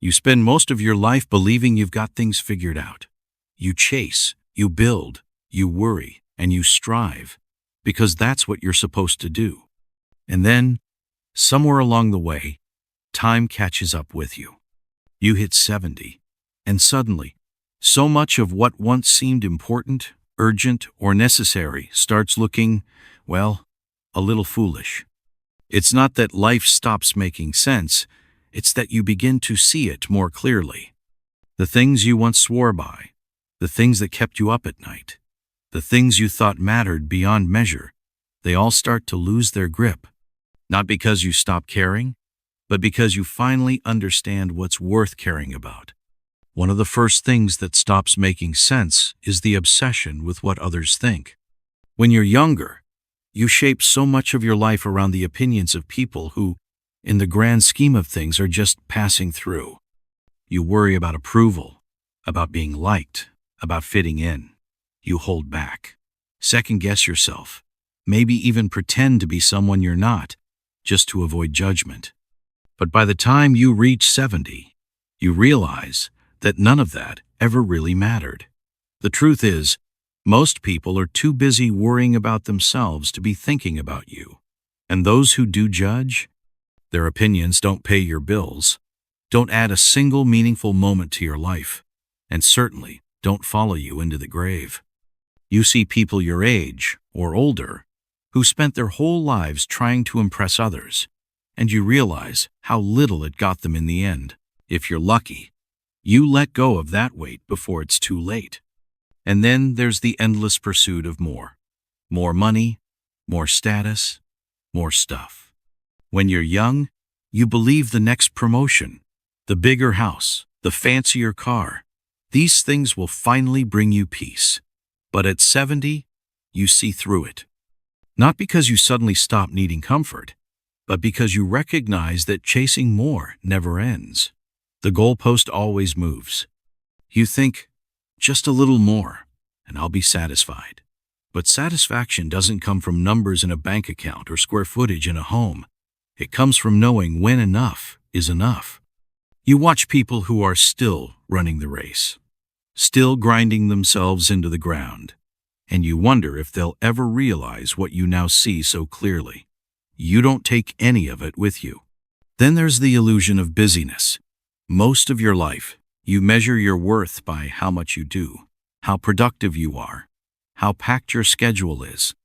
You spend most of your life believing you've got things figured out. You chase, you build, you worry, and you strive, because that's what you're supposed to do. And then, somewhere along the way, time catches up with you. You hit 70, and suddenly, so much of what once seemed important, urgent, or necessary starts looking, well, a little foolish. It's not that life stops making sense, it's that you begin to see it more clearly. The things you once swore by, the things that kept you up at night, the things you thought mattered beyond measure, they all start to lose their grip. Not because you stop caring, but because you finally understand what's worth caring about. One of the first things that stops making sense is the obsession with what others think. When you're younger, you shape so much of your life around the opinions of people who, in the grand scheme of things, are just passing through. You worry about approval, about being liked, about fitting in. You hold back, second-guess yourself, maybe even pretend to be someone you're not, just to avoid judgment. But by the time you reach 70, you realize that none of that ever really mattered. The truth is, most people are too busy worrying about themselves to be thinking about you. And those who do judge, their opinions don't pay your bills, don't add a single meaningful moment to your life, and certainly don't follow you into the grave. You see people your age, or older, who spent their whole lives trying to impress others, and you realize how little it got them in the end. If you're lucky, you let go of that weight before it's too late. And then there's the endless pursuit of more. More money, more status, more stuff. When you're young, you believe the next promotion, the bigger house, the fancier car, these things will finally bring you peace. But at 70, you see through it. Not because you suddenly stop needing comfort, but because you recognize that chasing more never ends. The goalpost always moves. You think, just a little more, and I'll be satisfied. But satisfaction doesn't come from numbers in a bank account or square footage in a home. It comes from knowing when enough is enough. You watch people who are still running the race, still grinding themselves into the ground, and you wonder if they'll ever realize what you now see so clearly. You don't take any of it with you. Then there's the illusion of busyness. Most of your life, you measure your worth by how much you do, how productive you are, how packed your schedule is.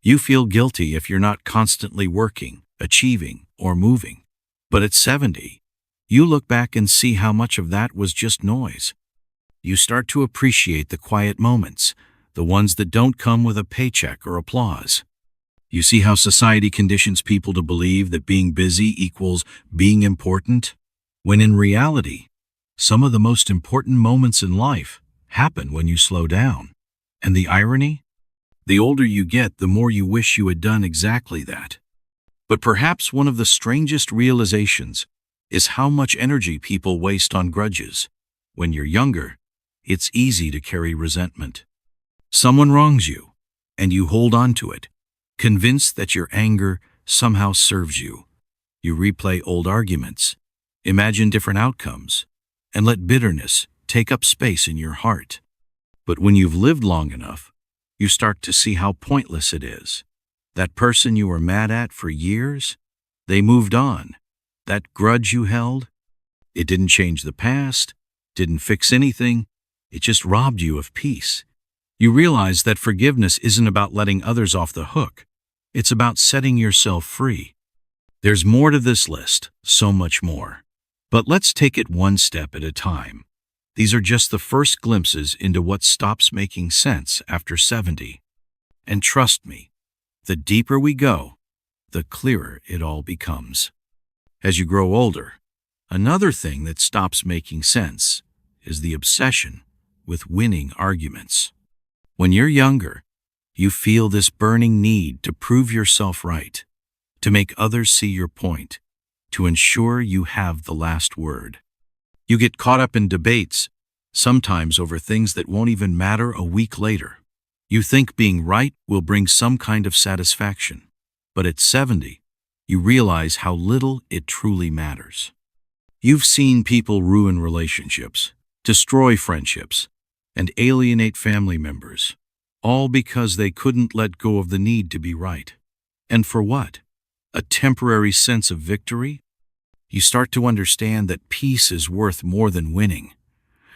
You feel guilty if you're not constantly working, achieving, or moving. But at 70, you look back and see how much of that was just noise. You start to appreciate the quiet moments, the ones that don't come with a paycheck or applause. You see how society conditions people to believe that being busy equals being important, when in reality, some of the most important moments in life happen when you slow down. And the irony? The older you get, the more you wish you had done exactly that. But perhaps one of the strangest realizations is how much energy people waste on grudges. When you're younger, it's easy to carry resentment. Someone wrongs you, and you hold on to it, convinced that your anger somehow serves you. You replay old arguments, imagine different outcomes, and let bitterness take up space in your heart. But when you've lived long enough, you start to see how pointless it is. That person you were mad at for years, they moved on. That grudge you held, it didn't change the past, didn't fix anything, it just robbed you of peace. You realize that forgiveness isn't about letting others off the hook. It's about setting yourself free. There's more to this list, so much more. But let's take it one step at a time. These are just the first glimpses into what stops making sense after 70. And trust me, the deeper we go, the clearer it all becomes. As you grow older, another thing that stops making sense is the obsession with winning arguments. When you're younger, you feel this burning need to prove yourself right, to make others see your point, to ensure you have the last word. You get caught up in debates, sometimes over things that won't even matter a week later. You think being right will bring some kind of satisfaction, but at 70, you realize how little it truly matters. You've seen people ruin relationships, destroy friendships, and alienate family members, all because they couldn't let go of the need to be right. And for what? A temporary sense of victory? You start to understand that peace is worth more than winning,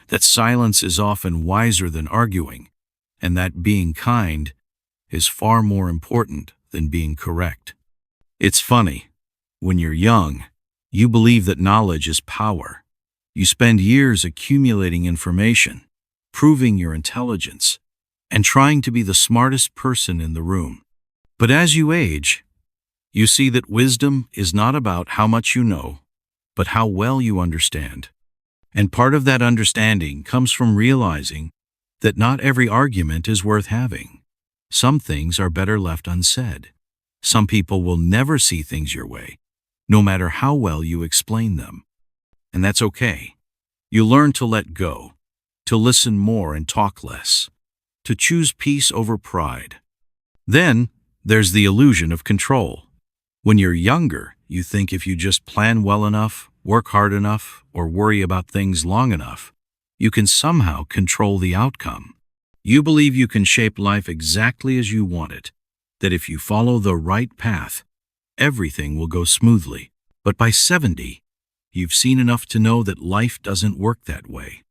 that silence is often wiser than arguing, and that being kind is far more important than being correct. It's funny. When you're young, you believe that knowledge is power. You spend years accumulating information, proving your intelligence, and trying to be the smartest person in the room. But as you age, you see that wisdom is not about how much you know, but how well you understand. And part of that understanding comes from realizing that not every argument is worth having. Some things are better left unsaid. Some people will never see things your way, no matter how well you explain them. And that's okay. You learn to let go, to listen more and talk less, to choose peace over pride. Then there's the illusion of control. When you're younger, you think if you just plan well enough, work hard enough, or worry about things long enough, you can somehow control the outcome. You believe you can shape life exactly as you want it, that if you follow the right path, everything will go smoothly. But by 70, you've seen enough to know that life doesn't work that way.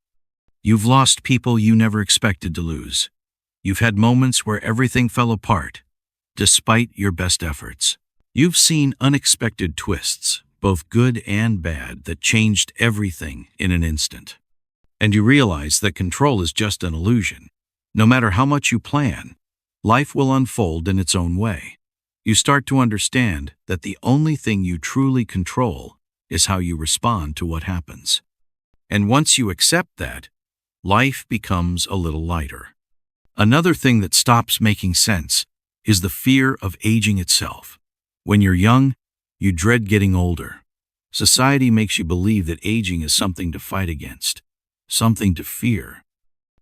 You've lost people you never expected to lose. You've had moments where everything fell apart, despite your best efforts. You've seen unexpected twists, both good and bad, that changed everything in an instant. And you realize that control is just an illusion. No matter how much you plan, life will unfold in its own way. You start to understand that the only thing you truly control is how you respond to what happens. And once you accept that, life becomes a little lighter. Another thing that stops making sense is the fear of aging itself. When you're young, you dread getting older. Society makes you believe that aging is something to fight against, something to fear.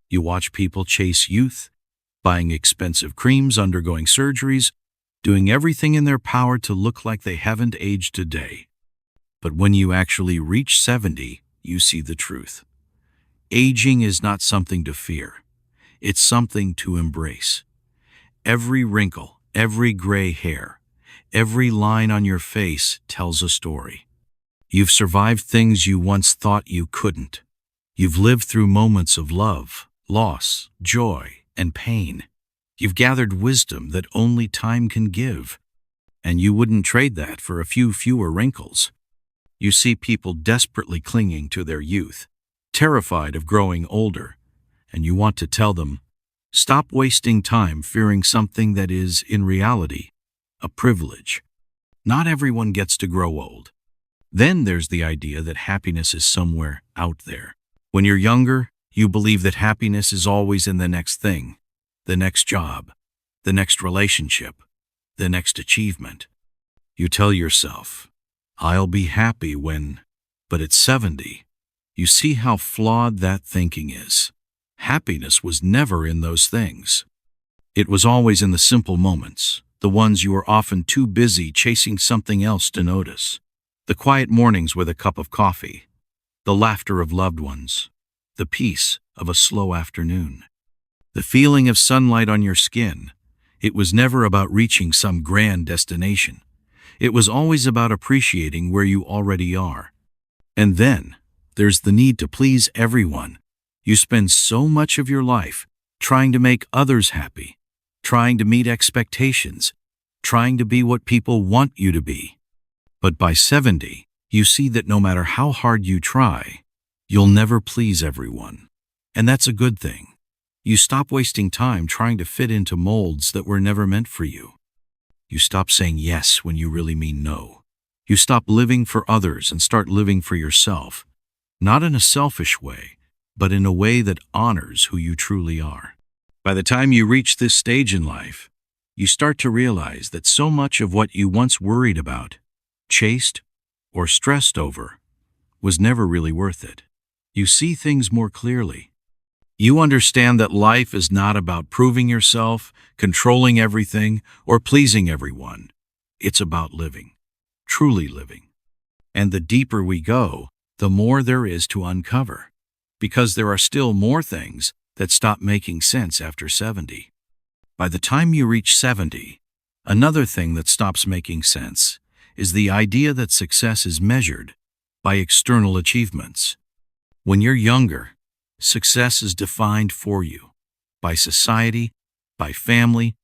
You watch people chase youth, buying expensive creams, undergoing surgeries, doing everything in their power to look like they haven't aged a day. But when you actually reach 70, you see the truth. Aging is not something to fear. It's something to embrace. Every wrinkle, every gray hair, every line on your face tells a story. You've survived things you once thought you couldn't. You've lived through moments of love, loss, joy, and pain. You've gathered wisdom that only time can give, and you wouldn't trade that for a few fewer wrinkles. You see people desperately clinging to their youth, terrified of growing older, and you want to tell them, stop wasting time fearing something that is, in reality, a privilege. Not everyone gets to grow old. Then there's the idea that happiness is somewhere out there. When you're younger, you believe that happiness is always in the next thing, the next job, the next relationship, the next achievement. You tell yourself, I'll be happy when, but at 70, you see how flawed that thinking is. Happiness was never in those things. It was always in the simple moments, the ones you were often too busy chasing something else to notice. The quiet mornings with a cup of coffee, the laughter of loved ones, the peace of a slow afternoon. The feeling of sunlight on your skin. It was never about reaching some grand destination. It was always about appreciating where you already are. And then, there's the need to please everyone. You spend so much of your life trying to make others happy, trying to meet expectations, trying to be what people want you to be. But by 70, you see that no matter how hard you try, you'll never please everyone. And that's a good thing. You stop wasting time trying to fit into molds that were never meant for you. You stop saying yes when you really mean no. You stop living for others and start living for yourself, not in a selfish way, but in a way that honors who you truly are. By the time you reach this stage in life, you start to realize that so much of what you once worried about, chased, or stressed over was never really worth it. You see things more clearly. You understand that life is not about proving yourself, controlling everything, or pleasing everyone. It's about living, truly living. And the deeper we go, the more there is to uncover, because there are still more things that stop making sense after 70. By the time you reach 70, another thing that stops making sense is the idea that success is measured by external achievements. When you're younger, success is defined for you by society, by family,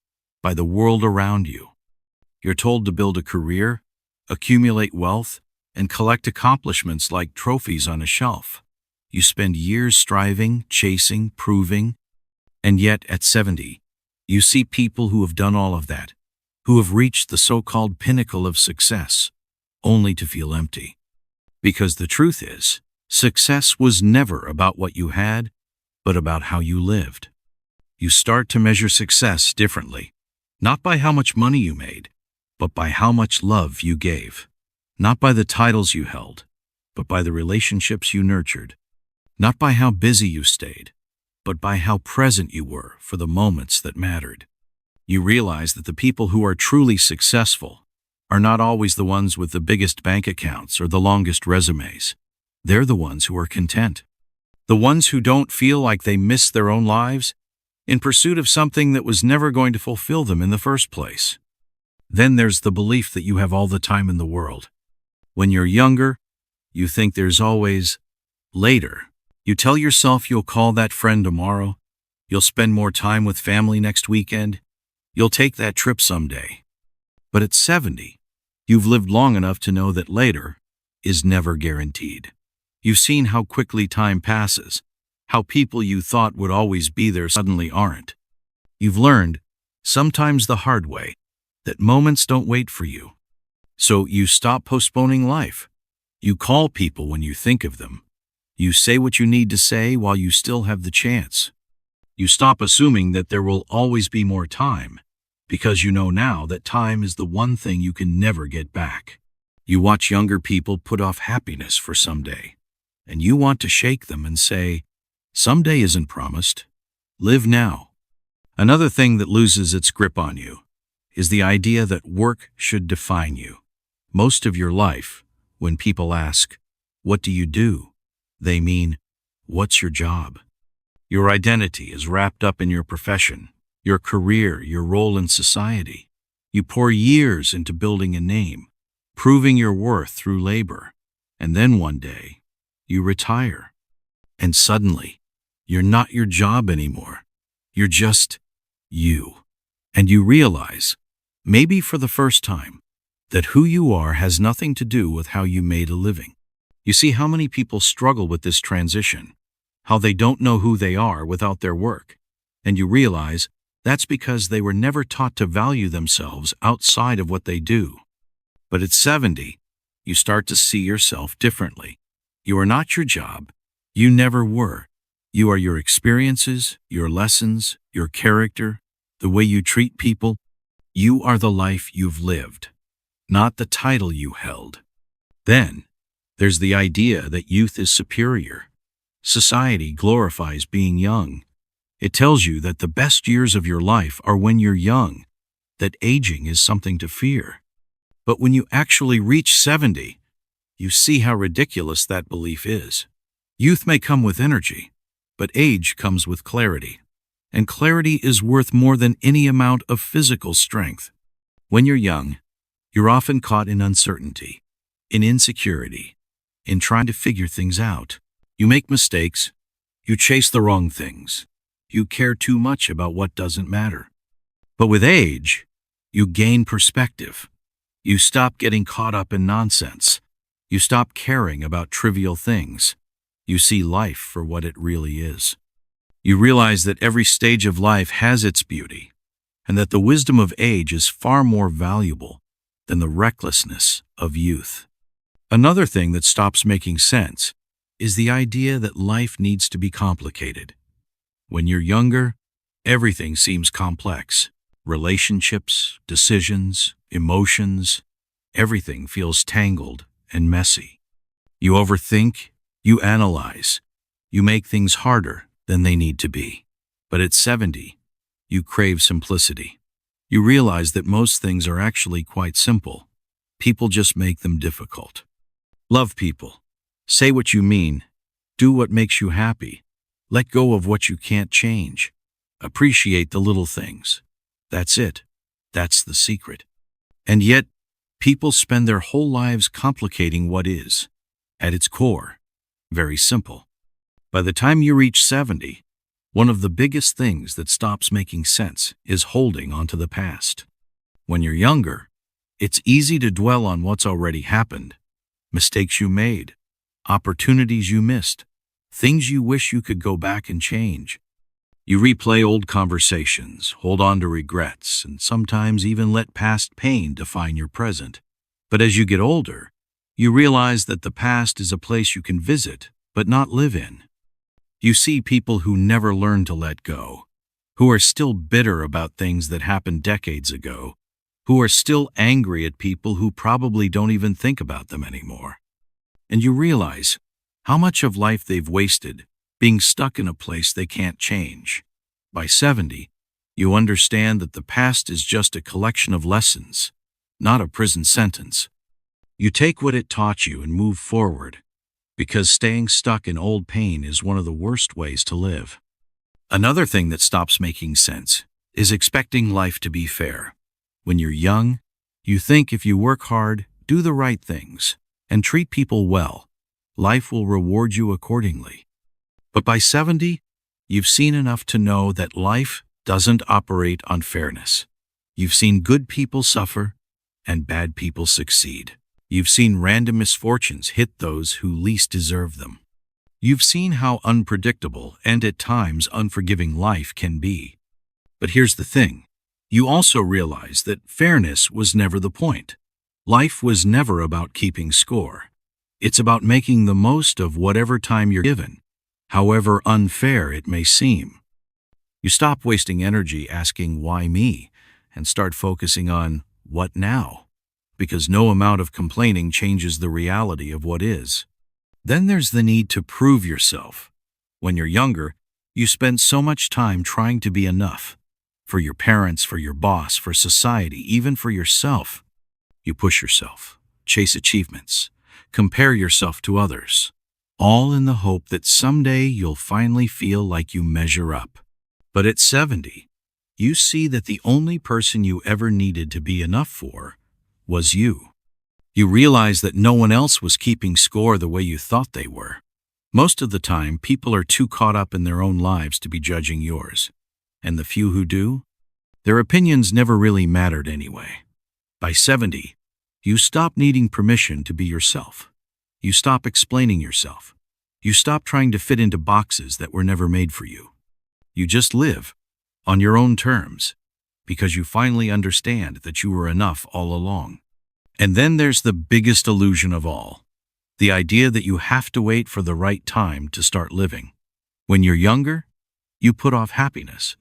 by the world around you. You're told to build a career, accumulate wealth, and collect accomplishments like trophies on a shelf. You spend years striving, chasing, proving, and yet at 70, you see people who have done all of that, who have reached the so-called pinnacle of success, only to feel empty. Because the truth is, success was never about what you had, but about how you lived. You start to measure success differently, not by how much money you made, but by how much love you gave. Not by the titles you held, but by the relationships you nurtured. Not by how busy you stayed, but by how present you were for the moments that mattered. You realize that the people who are truly successful are not always the ones with the biggest bank accounts or the longest resumes. They're the ones who are content. The ones who don't feel like they miss their own lives in pursuit of something that was never going to fulfill them in the first place. Then there's the belief that you have all the time in the world. When you're younger, you think there's always later. You tell yourself you'll call that friend tomorrow, you'll spend more time with family next weekend, you'll take that trip someday. But at 70, you've lived long enough to know that later is never guaranteed. You've seen how quickly time passes, how people you thought would always be there suddenly aren't. You've learned, sometimes the hard way, that moments don't wait for you. So you stop postponing life. You call people when you think of them. You say what you need to say while you still have the chance. You stop assuming that there will always be more time, because you know now that time is the one thing you can never get back. You watch younger people put off happiness for someday, and you want to shake them and say, someday isn't promised. Live now. Another thing that loses its grip on you is the idea that work should define you. Most of your life, when people ask, what do you do? They mean, what's your job? Your identity is wrapped up in your profession, your career, your role in society. You pour years into building a name, proving your worth through labor, and then one day, you retire. And suddenly, you're not your job anymore. You're just you. And you realize, maybe for the first time, that who you are has nothing to do with how you made a living. You see how many people struggle with this transition, how they don't know who they are without their work, and you realize that's because they were never taught to value themselves outside of what they do. But at 70, you start to see yourself differently. You are not your job. You never were. You are your experiences, your lessons, your character, the way you treat people. You are the life you've lived, not the title you held. Then, there's the idea that youth is superior. Society glorifies being young. It tells you that the best years of your life are when you're young, that aging is something to fear. But when you actually reach 70, you see how ridiculous that belief is. Youth may come with energy, but age comes with clarity. And clarity is worth more than any amount of physical strength. When you're young, you're often caught in uncertainty, in insecurity, in trying to figure things out. You make mistakes. You chase the wrong things. You care too much about what doesn't matter. But with age, you gain perspective. You stop getting caught up in nonsense. You stop caring about trivial things. You see life for what it really is. You realize that every stage of life has its beauty, and that the wisdom of age is far more valuable than the recklessness of youth. Another thing that stops making sense is the idea that life needs to be complicated. When you're younger, everything seems complex. Relationships, decisions, emotions, everything feels tangled and messy. You overthink, you analyze, you make things harder than they need to be. But at 70, you crave simplicity. You realize that most things are actually quite simple. People just make them difficult. Love people. Say what you mean. Do what makes you happy. Let go of what you can't change. Appreciate the little things. That's it. That's the secret. And yet, people spend their whole lives complicating what is, at its core, very simple. By the time you reach 70, one of the biggest things that stops making sense is holding onto the past. When you're younger, it's easy to dwell on what's already happened, mistakes you made, opportunities you missed, things you wish you could go back and change. You replay old conversations, hold on to regrets, and sometimes even let past pain define your present. But as you get older, you realize that the past is a place you can visit, but not live in. You see people who never learned to let go, who are still bitter about things that happened decades ago, who are still angry at people who probably don't even think about them anymore. And you realize how much of life they've wasted being stuck in a place they can't change. By 70, you understand that the past is just a collection of lessons, not a prison sentence. You take what it taught you and move forward, because staying stuck in old pain is one of the worst ways to live. Another thing that stops making sense is expecting life to be fair. When you're young, you think if you work hard, do the right things, and treat people well, life will reward you accordingly. But by 70, you've seen enough to know that life doesn't operate on fairness. You've seen good people suffer and bad people succeed. You've seen random misfortunes hit those who least deserve them. You've seen how unpredictable and at times unforgiving life can be. But here's the thing. You also realize that fairness was never the point. Life was never about keeping score. It's about making the most of whatever time you're given, however unfair it may seem. You stop wasting energy asking, "Why me?" and start focusing on, "What now?" Because no amount of complaining changes the reality of what is. Then there's the need to prove yourself. When you're younger, you spend so much time trying to be enough. For your parents, for your boss, for society, even for yourself. You push yourself, chase achievements, compare yourself to others, all in the hope that someday you'll finally feel like you measure up. But at 70, you see that the only person you ever needed to be enough for was you. You realize that no one else was keeping score the way you thought they were. Most of the time, people are too caught up in their own lives to be judging yours. And the few who do, their opinions never really mattered anyway. By 70, you stop needing permission to be yourself. You stop explaining yourself. You stop trying to fit into boxes that were never made for you. You just live, on your own terms, because you finally understand that you were enough all along. And then there's the biggest illusion of all, the idea that you have to wait for the right time to start living. When you're younger, you put off happiness.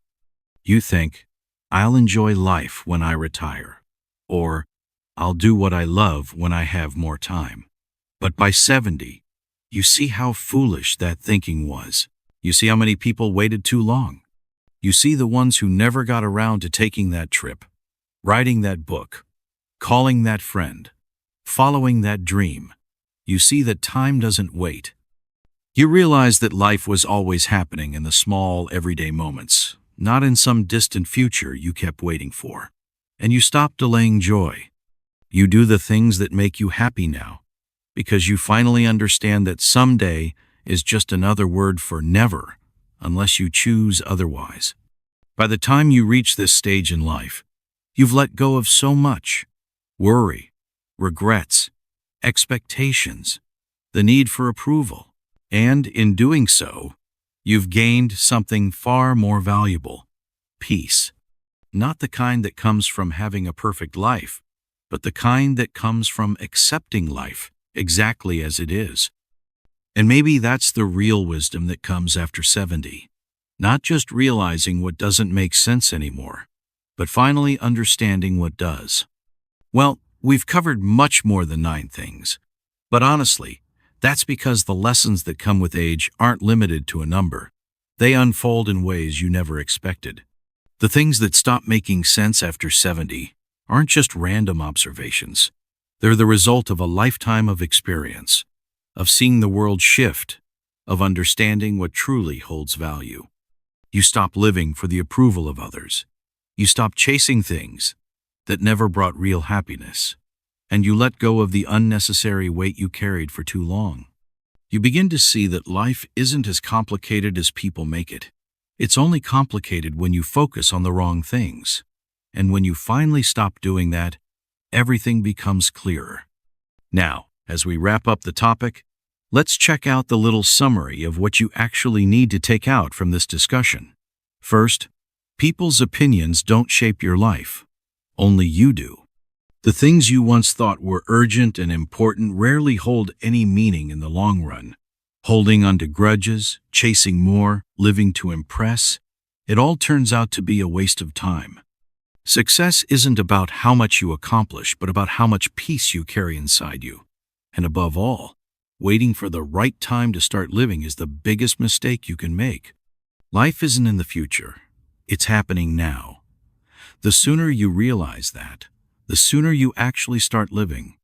You think, "I'll enjoy life when I retire," or "I'll do what I love when I have more time." But by 70, you see how foolish that thinking was. You see how many people waited too long. You see the ones who never got around to taking that trip, writing that book, calling that friend, following that dream. You see that time doesn't wait. You realize that life was always happening in the small, everyday moments, not in some distant future you kept waiting for. And you stop delaying joy. You do the things that make you happy now, because you finally understand that someday is just another word for never, unless you choose otherwise. By the time you reach this stage in life, you've let go of so much: worry, regrets, expectations, the need for approval. And in doing so, you've gained something far more valuable: peace. Not the kind that comes from having a perfect life, but the kind that comes from accepting life exactly as it is. And maybe that's the real wisdom that comes after 70. Not just realizing what doesn't make sense anymore, but finally understanding what does. Well, we've covered much more than 9 things. But honestly, that's because the lessons that come with age aren't limited to a number. They unfold in ways you never expected. The things that stop making sense after 70 aren't just random observations. They're the result of a lifetime of experience, of seeing the world shift, of understanding what truly holds value. You stop living for the approval of others. You stop chasing things that never brought real happiness. And you let go of the unnecessary weight you carried for too long. You begin to see that life isn't as complicated as people make it. It's only complicated when you focus on the wrong things. And when you finally stop doing that, everything becomes clearer. Now, as we wrap up the topic, let's check out the little summary of what you actually need to take out from this discussion. First, people's opinions don't shape your life. Only you do. The things you once thought were urgent and important rarely hold any meaning in the long run. Holding on to grudges, chasing more, living to impress, it all turns out to be a waste of time. Success isn't about how much you accomplish, but about how much peace you carry inside you. And above all, waiting for the right time to start living is the biggest mistake you can make. Life isn't in the future. It's happening now. The sooner you realize that, the sooner you actually start living.